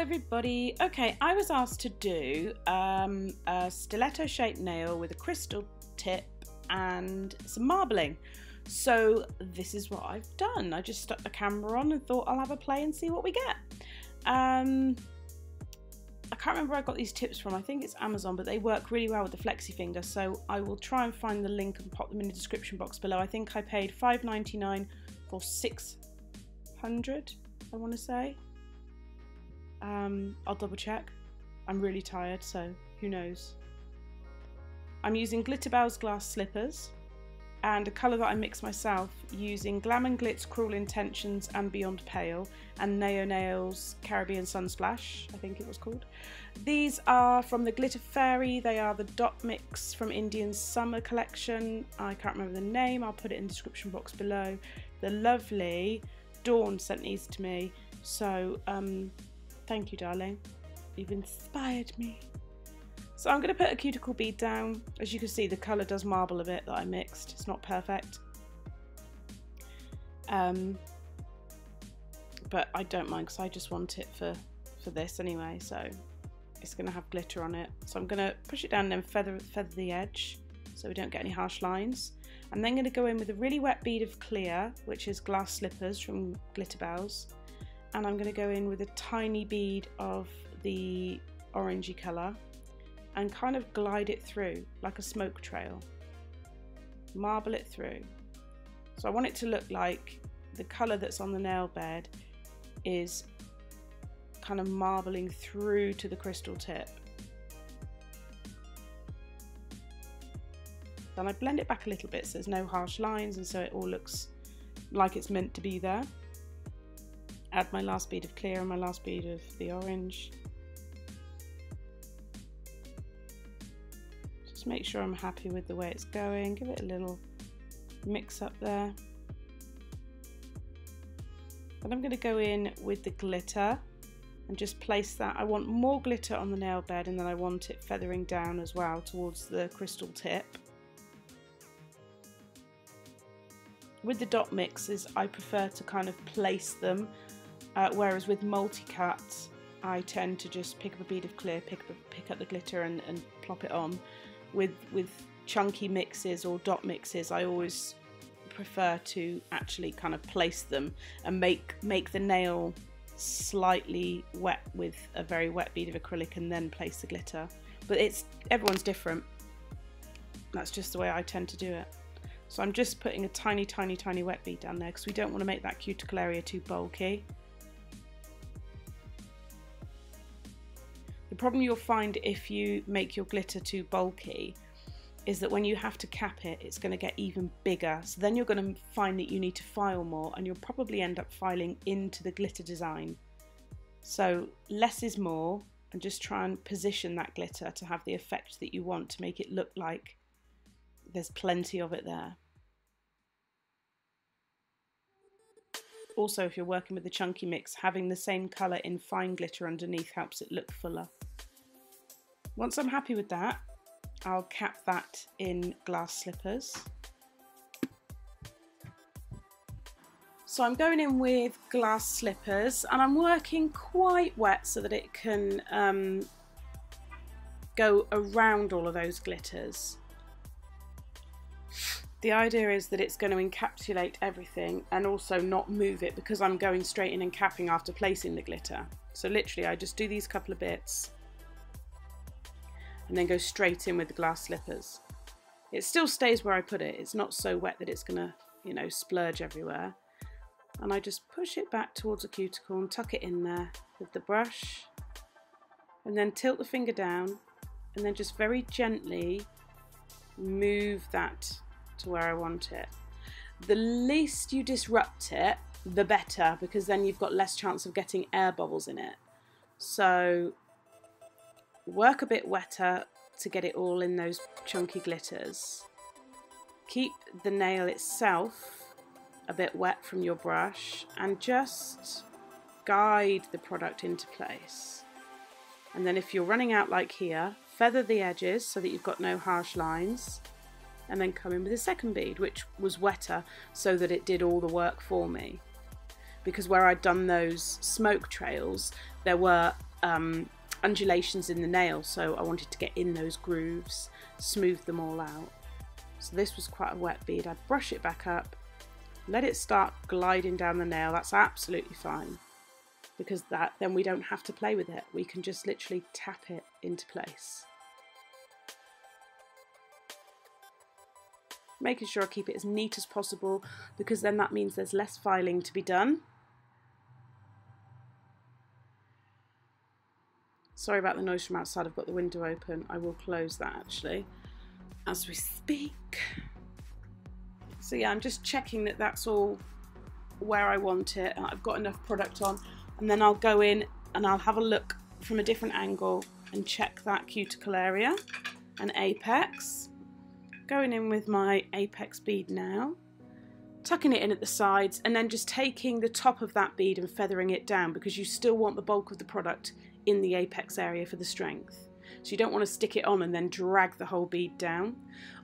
everybody. Okay, I was asked to do a stiletto shaped nail with a crystal tip and some marbling. So this is what I've done. I just stuck the camera on and thought I'll have a play and see what we get. I can't remember where I got these tips from. I think it's Amazon, but they work really well with the flexi finger, so I will try and find the link and pop them in the description box below. I think I paid $5.99 for 600, I want to say. I'll double check. I'm really tired, so who knows. I'm using Glitterbell's glass slippers and a colour that I mixed myself using Glam & Glitz Cruel Intentions and Beyond Pale and Neo Nails Caribbean Sunsplash, I think it was called. These are from the Glitter Fairy. They are the dot mix from Indian Summer collection. I can't remember the name. I'll put it in the description box below. The lovely Dawn sent these to me, so thank you, darling. You've inspired me. So I'm going to put a cuticle bead down. As you can see, the colour does marble a bit that I mixed. It's not perfect. But I don't mind because I just want it for this anyway. So it's going to have glitter on it. So I'm going to push it down and then feather the edge so we don't get any harsh lines. I'm then going to go in with a really wet bead of clear, which is glass slippers from Glitterbell's. And I'm going to go in with a tiny bead of the orangey colour and kind of glide it through like a smoke trail. Marble it through. So I want it to look like the colour that's on the nail bed is kind of marbling through to the crystal tip. Then I blend it back a little bit so there's no harsh lines and so it all looks like it's meant to be there. Add my last bead of clear and my last bead of the orange. Just make sure I'm happy with the way it's going. Give it a little mix up there. Then I'm going to go in with the glitter and just place that. I want more glitter on the nail bed and then I want it feathering down as well towards the crystal tip. With the dot mixes, I prefer to kind of place them. Whereas with multi-cut, I tend to just pick up a bead of clear, pick up the glitter and plop it on. With chunky mixes or dot mixes, I always prefer to actually kind of place them and make the nail slightly wet with a very wet bead of acrylic and then place the glitter. But everyone's different. That's just the way I tend to do it. So I'm just putting a tiny, tiny, tiny wet bead down there because we don't want to make that cuticle area too bulky. The problem you'll find if you make your glitter too bulky is that when you have to cap it, it's going to get even bigger. So then you're going to find that you need to file more and you'll probably end up filing into the glitter design. So less is more and just try and position that glitter to have the effect that you want to make it look like there's plenty of it there. Also, if you're working with the chunky mix, having the same colour in fine glitter underneath helps it look fuller. Once I'm happy with that, I'll cap that in glass slippers. So I'm going in with glass slippers and I'm working quite wet so that it can go around all of those glitters. The idea is that it's going to encapsulate everything and also not move it because I'm going straight in and capping after placing the glitter. So literally I just do these couple of bits and then go straight in with the glass slippers. It still stays where I put it. It's not so wet that it's going to, you know, splurge everywhere. And I just push it back towards the cuticle and tuck it in there with the brush and then tilt the finger down and then just very gently move that to where I want it. The least you disrupt it, the better, because then you've got less chance of getting air bubbles in it. So work a bit wetter to get it all in those chunky glitters. Keep the nail itself a bit wet from your brush and just guide the product into place. And then if you're running out like here, feather the edges so that you've got no harsh lines. And then come in with a second bead, which was wetter, so that it did all the work for me. because where I'd done those smoke trails, there were undulations in the nail, so I wanted to get in those grooves, smooth them all out. So this was quite a wet bead. I'd brush it back up, let it start gliding down the nail. That's absolutely fine, because then we don't have to play with it. We can just literally tap it into place. Making sure I keep it as neat as possible, because then that means there's less filing to be done. Sorry about the noise from outside, I've got the window open. I will close that actually as we speak. So yeah, I'm just checking that that's all where I want it. I've got enough product on, and then I'll go in and I'll have a look from a different angle and check that cuticle area and apex. Going in with my apex bead now, tucking it in at the sides, and then just taking the top of that bead and feathering it down, because you still want the bulk of the product in the apex area for the strength. So you don't want to stick it on and then drag the whole bead down.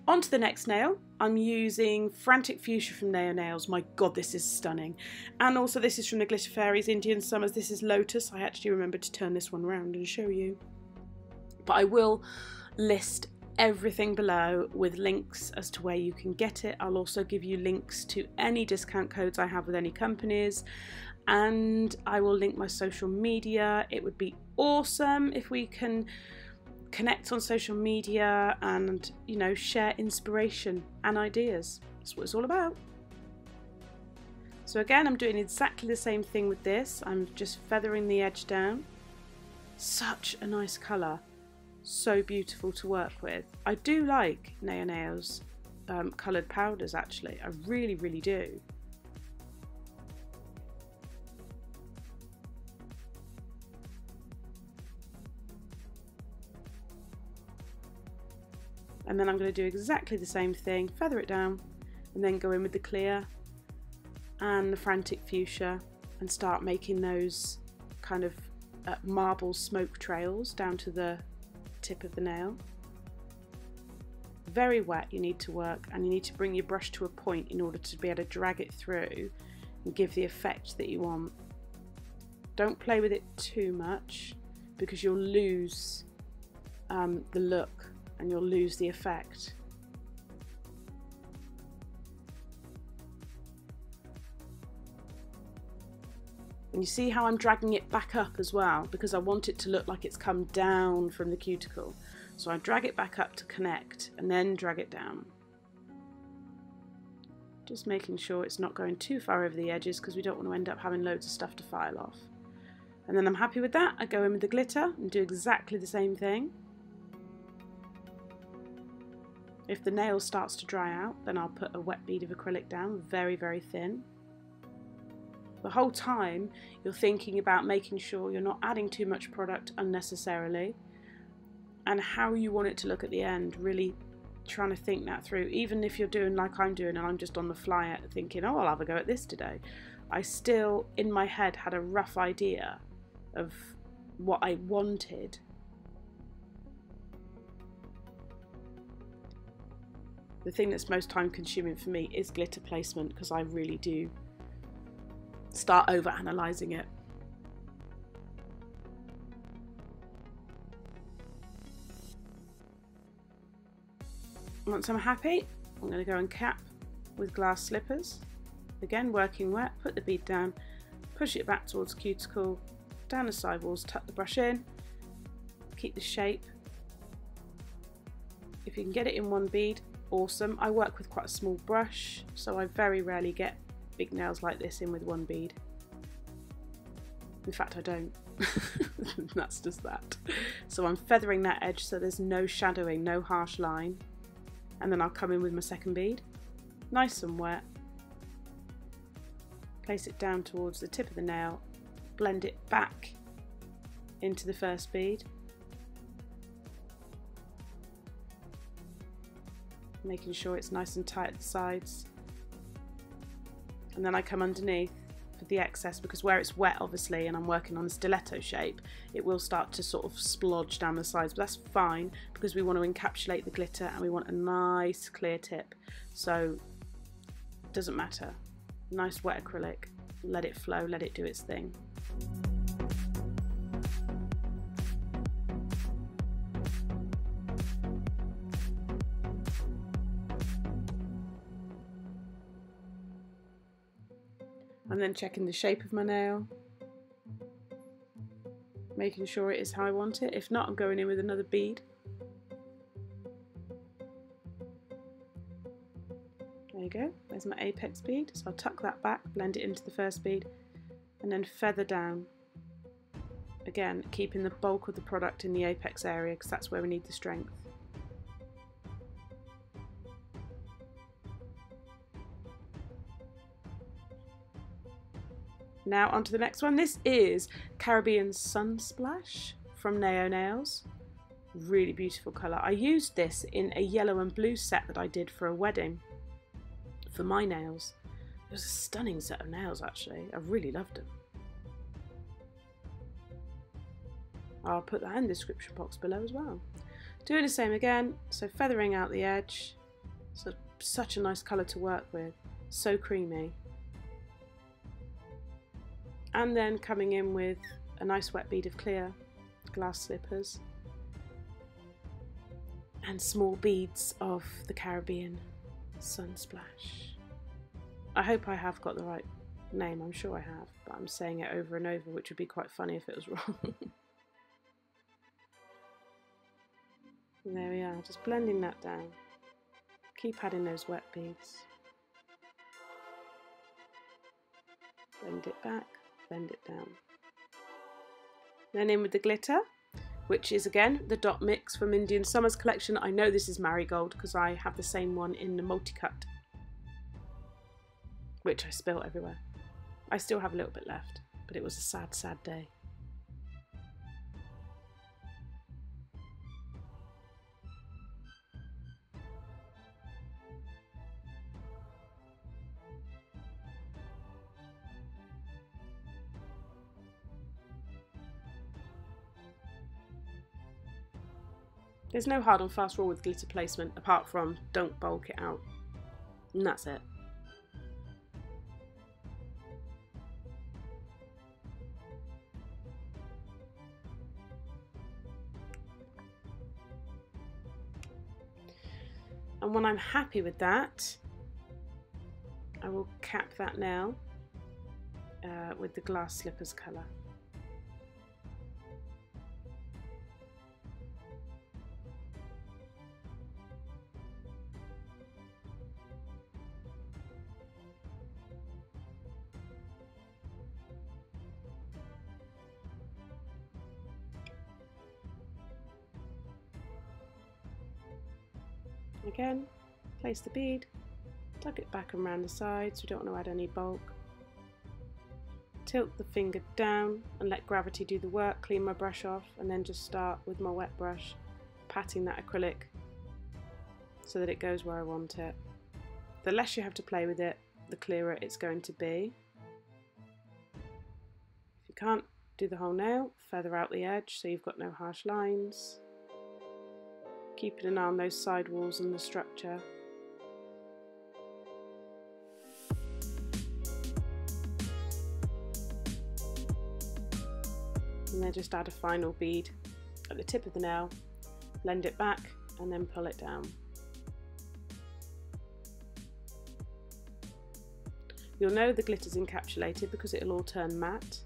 Onto the next nail, I'm using Frantic Fuchsia from Nail Nails. My god, this is stunning. And also this is from the Glitter Fairies Indian Summers. This is Lotus. I actually remembered to turn this one around and show you. But I will list everything below with links as to where you can get it. I'll also give you links to any discount codes I have with any companies, and I will link my social media. It would be awesome if we can connect on social media and, you know, share inspiration and ideas. That's what it's all about. So again, I'm doing exactly the same thing with this. I'm just feathering the edge down. Such a nice colour. So beautiful to work with. I do like Nail Nails coloured powders actually. I really, really do. And then I'm going to do exactly the same thing, feather it down, and then go in with the clear and the Frantic Fuchsia and start making those kind of marble smoke trails down to the tip of the nail. Very wet you need to work, and you need to bring your brush to a point in order to be able to drag it through and give the effect that you want. Don't play with it too much, because you'll lose the look and you'll lose the effect. And you see how I'm dragging it back up as well, because I want it to look like it's come down from the cuticle. So I drag it back up to connect and then drag it down. Just making sure it's not going too far over the edges, because we don't want to end up having loads of stuff to file off. And then I'm happy with that. I go in with the glitter and do exactly the same thing. If the nail starts to dry out, then I'll put a wet bead of acrylic down, very, very thin. The whole time you're thinking about making sure you're not adding too much product unnecessarily, and how you want it to look at the end, really trying to think that through. Even if you're doing like I'm doing and I'm just on the fly thinking, oh, I'll have a go at this today, I still in my head had a rough idea of what I wanted. The thing that's most time consuming for me is glitter placement, because I really do start over analysing it. Once I'm happy, I'm going to go and cap with glass slippers. Again, working wet, put the bead down, push it back towards the cuticle, down the side walls, tuck the brush in, keep the shape. If you can get it in one bead, awesome. I work with quite a small brush, so I very rarely get big nails like this in with one bead. In fact, I don't. That's just that. So I'm feathering that edge so there's no shadowing, no harsh line. And then I'll come in with my second bead, nice and wet. Place it down towards the tip of the nail, blend it back into the first bead. Making sure it's nice and tight at the sides. And then I come underneath for the excess, because where it's wet obviously and I'm working on a stiletto shape, it will start to sort of splodge down the sides, but that's fine because we want to encapsulate the glitter and we want a nice clear tip, so it doesn't matter. Nice wet acrylic. let it flow, let it do its thing. I'm then checking the shape of my nail, making sure it is how I want it. If not, I'm going in with another bead. There you go, there's my apex bead. So I'll tuck that back, blend it into the first bead, and then feather down. Again, keeping the bulk of the product in the apex area because that's where we need the strength. Now onto the next one. This is Caribbean Sunsplash from Neo Nails. Really beautiful colour. I used this in a yellow and blue set that I did for a wedding for my nails. It was a stunning set of nails actually. I really loved them. I'll put that in the description box below as well. Doing the same again, so feathering out the edge. So such a nice colour to work with. So creamy. And then coming in with a nice wet bead of clear glass slippers and small beads of the Caribbean Sunsplash. I hope I have got the right name, I'm sure I have, but I'm saying it over and over, which would be quite funny if it was wrong. There we are, just blending that down. Keep adding those wet beads. Blend it back. Blend it down. Then in with the glitter, which is again the dot mix from Indian Summers collection. I know this is Marigold because I have the same one in the multi-cut, which I spilt everywhere. I still have a little bit left, but it was a sad, sad day. There's no hard and fast rule with glitter placement apart from don't bulk it out. And that's it. And when I'm happy with that, I will cap that nail with the glass slippers colour. Again, place the bead, tuck it back and round the sides, we don't want to add any bulk. Tilt the finger down and let gravity do the work, clean my brush off, and then just start with my wet brush, patting that acrylic so that it goes where I want it. The less you have to play with it, the clearer it's going to be. If you can't do the whole nail, feather out the edge so you've got no harsh lines. Keeping an eye on those side walls and the structure. And then just add a final bead at the tip of the nail, blend it back and then pull it down. You'll know the glitter's encapsulated because it'll all turn matte.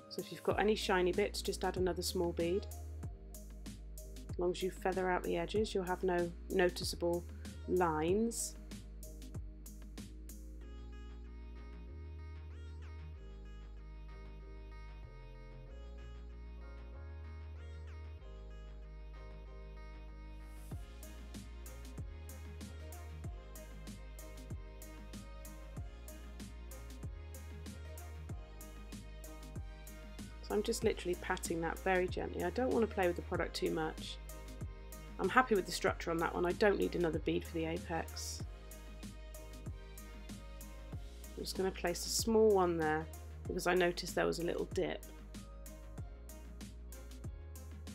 So if you've got any shiny bits, just add another small bead. As long as you feather out the edges, you'll have no noticeable lines. So I'm just literally patting that very gently. I don't want to play with the product too much. I'm happy with the structure on that one. I don't need another bead for the apex. I'm just going to place a small one there because I noticed there was a little dip.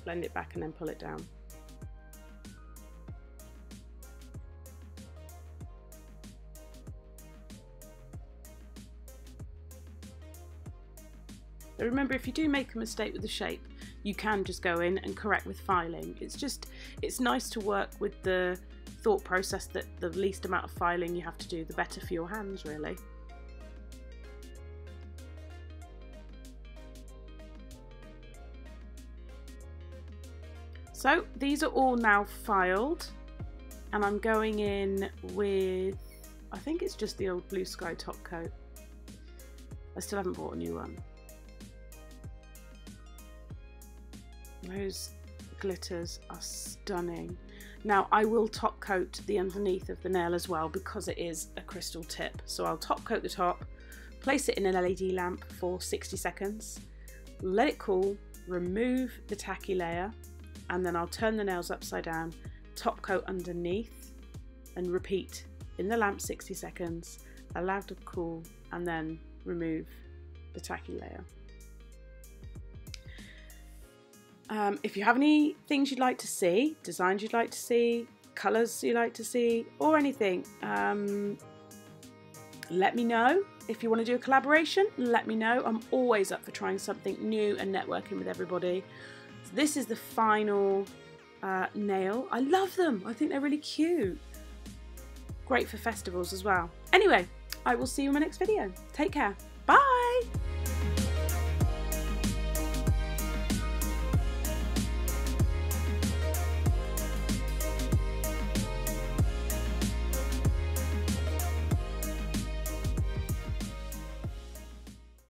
Blend it back and then pull it down. But remember, if you do make a mistake with the shape, you can just go in and correct with filing. It's nice to work with the thought process that the least amount of filing you have to do, the better for your hands, really. So these are all now filed, and I'm going in with, I think it's just the old Blue Sky top coat. I still haven't bought a new one. Those glitters are stunning. Now I will top coat the underneath of the nail as well because it is a crystal tip. So I'll top coat the top, place it in an LED lamp for 60 seconds, let it cool, remove the tacky layer, and then I'll turn the nails upside down, top coat underneath, and repeat in the lamp 60 seconds, allow it to cool, and then remove the tacky layer. If you have any things you'd like to see, designs you'd like to see, colours you'd like to see, or anything, let me know. If you want to do a collaboration, let me know. I'm always up for trying something new and networking with everybody. So this is the final nail. I love them. I think they're really cute. Great for festivals as well. Anyway, I will see you in my next video. Take care. Bye.